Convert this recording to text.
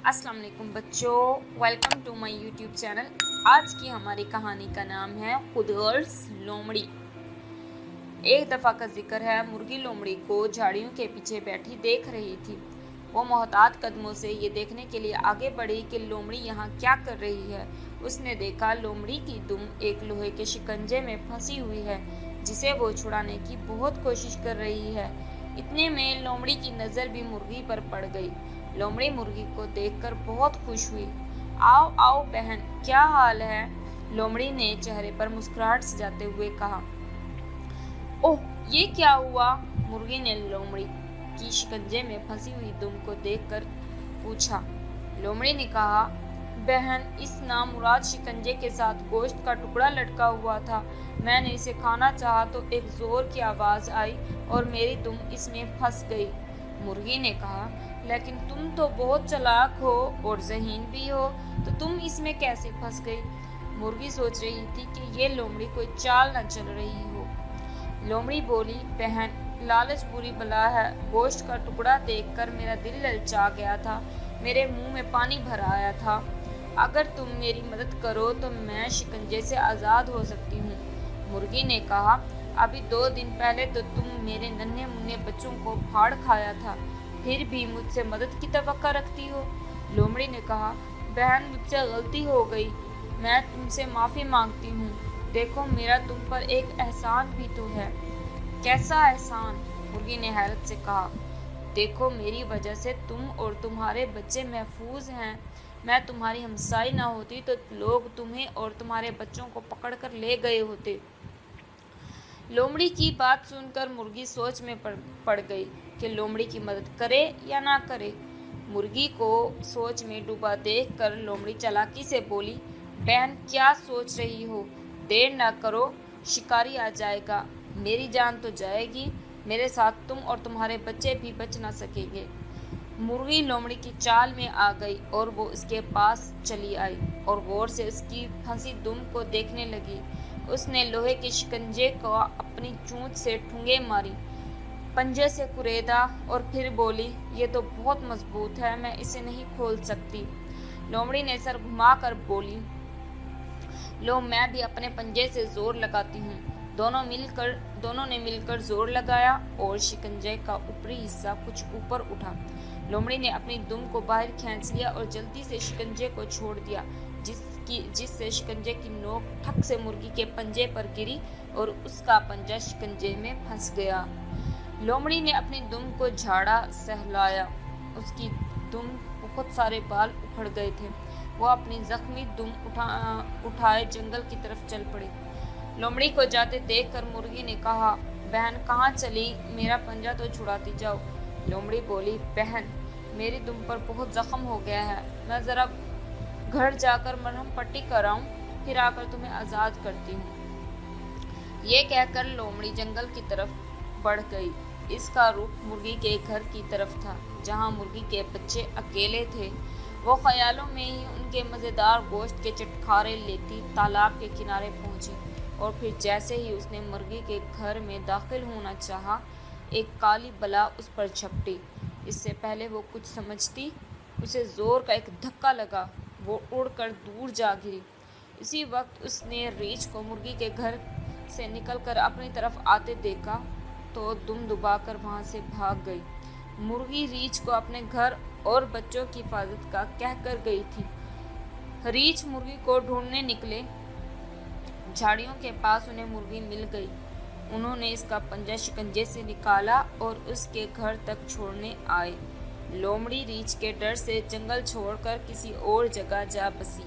अस्सलाम वालेकुम बच्चों, welcome to my YouTube channel. आज की हमारी कहानी का नाम है खुदगर्ज लोमड़ी। एक दफ़ा का जिक्र है, मुर्गी लोमड़ी को झाड़ियों के पीछे बैठी देख रही थी। वो मोहतात कदमों से ये देखने के लिए आगे बढ़ी कि लोमड़ी यहाँ क्या कर रही है। उसने देखा लोमड़ी की दुम एक लोहे के शिकंजे में फंसी हुई है, जिसे वो छुड़ाने की बहुत कोशिश कर रही है। इतने में लोमड़ी की नज़र भी मुर्गी पर पड़ गई। लोमड़ी मुर्गी को देखकर बहुत खुश हुई। आओ आओ बहन, क्या हाल है? लोमड़ी ने चेहरे पर मुस्कुराहट सजाते हुए कहा। ओह, ये क्या हुआ? मुर्गी ने लोमड़ी की शिकंजे में फंसी हुई दुम को देखकर पूछा। लोमड़ी ने कहा, बहन, इस नामुराद शिकंजे के साथ गोश्त का टुकड़ा लटका हुआ था। मैंने इसे खाना चाहा तो एक जोर की आवाज़ आई और मेरी दुम इसमें फंस गई। मुर्गी ने कहा, लेकिन तुम तो बहुत चालाक हो और ज़हीन भी हो, तो तुम इसमें कैसे फंस गई? मुर्गी सोच रही थी कि ये लोमड़ी कोई चाल न चल रही हो। लोमड़ी बोली, बहन, लालच बुरी बला है। गोश्त का टुकड़ा देखकर मेरा दिल ललचा गया था, मेरे मुंह में पानी भर आया था। अगर तुम मेरी मदद करो तो मैं शिकंजे से आज़ाद हो सकती हूँ। मुर्गी ने कहा, अभी 2 दिन पहले तो तुम मेरे नन्हे मुन्ने बच्चों को फाड़ खाया था, फिर भी मुझसे मदद की तवक्का रखती हो। लोमड़ी ने कहा, बहन, मुझसे गलती हो गई, मैं तुमसे माफ़ी मांगती हूँ। देखो, मेरा तुम पर एक एहसान भी तो है। कैसा एहसान? मुर्गी ने हैरत से कहा। देखो, मेरी वजह से तुम और तुम्हारे बच्चे महफूज हैं। मैं तुम्हारी हमसाई ना होती तो लोग तुम्हें और तुम्हारे बच्चों को पकड़कर ले गए होते। लोमड़ी की बात सुनकर मुर्गी सोच में पड़ गई कि लोमड़ी की मदद करे या ना करे। मुर्गी को सोच में डूबा देखकर लोमड़ी चालाकी से बोली, बहन, क्या सोच रही हो? देर ना करो, शिकारी आ जाएगा, मेरी जान तो जाएगी, मेरे साथ तुम और तुम्हारे बच्चे भी बच ना सकेंगे। मुर्गी लोमड़ी की चाल में आ गई और वो उसके पास चली आई और गौर से उसकी फंसी दुम को देखने लगी। उसने लोहे के शिकंजे को अपनी चोंच से ठूंगे मारी, पंजे से कुरेदा और फिर बोली, ये तो बहुत मजबूत है, मैं इसे नहीं खोल सकती। लोमड़ी ने सर घुमाकर बोली, लो, मैं भी अपने पंजे से जोर लगाती हूँ। दोनों ने मिलकर जोर लगाया और शिकंजे का ऊपरी हिस्सा कुछ ऊपर उठा। लोमड़ी ने अपनी दुम को बाहर खींच लिया और जल्दी से शिकंजे को छोड़ दिया, जिससे शिकंजे की नोक ठक से मुर्गी के पंजे पर गिरी और उसका पंजा शिकंजे में फंस गया। लोमड़ी ने अपनी दुम को झाड़ा सहलाया। उसकी दुम बहुत सारे बाल उखड़ गए थे। वो अपनी जख्मी दुम उठाए जंगल की तरफ चल पड़ी। लोमड़ी को जाते देखकर मुर्गी ने कहा, बहन, कहाँ चली? मेरा पंजा तो छुड़ाती जाओ। लोमड़ी बोली, बहन, मेरी दुम पर बहुत जख्म हो गया है, मैं ज़रा घर जाकर मरहम पट्टी कराऊं, फिर आकर तुम्हें आज़ाद करती हूँ। ये कहकर लोमड़ी जंगल की तरफ बढ़ गई। इसका रुख मुर्गी के घर की तरफ था, जहाँ मुर्गी के बच्चे अकेले थे। वो ख्यालों में ही उनके मज़ेदार गोश्त के चटखारे लेती तालाब के किनारे पहुंची और फिर जैसे ही उसने मुर्गी के घर में दाखिल होना चाहा, एक काली बला उस पर झपटी। इससे पहले वो कुछ समझती, उसे ज़ोर का एक धक्का लगा। वो उड़कर दूर जा गिरी। इसी वक्त उसने रीछ को मुर्गी के घर से निकलकर अपनी तरफ आते देखा तो दुम दबाकर वहाँ से भाग गई। मुर्गी रीछ को अपने घर और बच्चों की हिफाजत का कहकर गई थी। रीछ मुर्गी को ढूंढने निकले। झाड़ियों के पास उन्हें मुर्गी मिल गई। उन्होंने इसका पंजा शिकंजे से निकाला और उसके घर तक छोड़ने आए। लोमड़ी रीछ के डर से जंगल छोड़कर किसी और जगह जा बसी।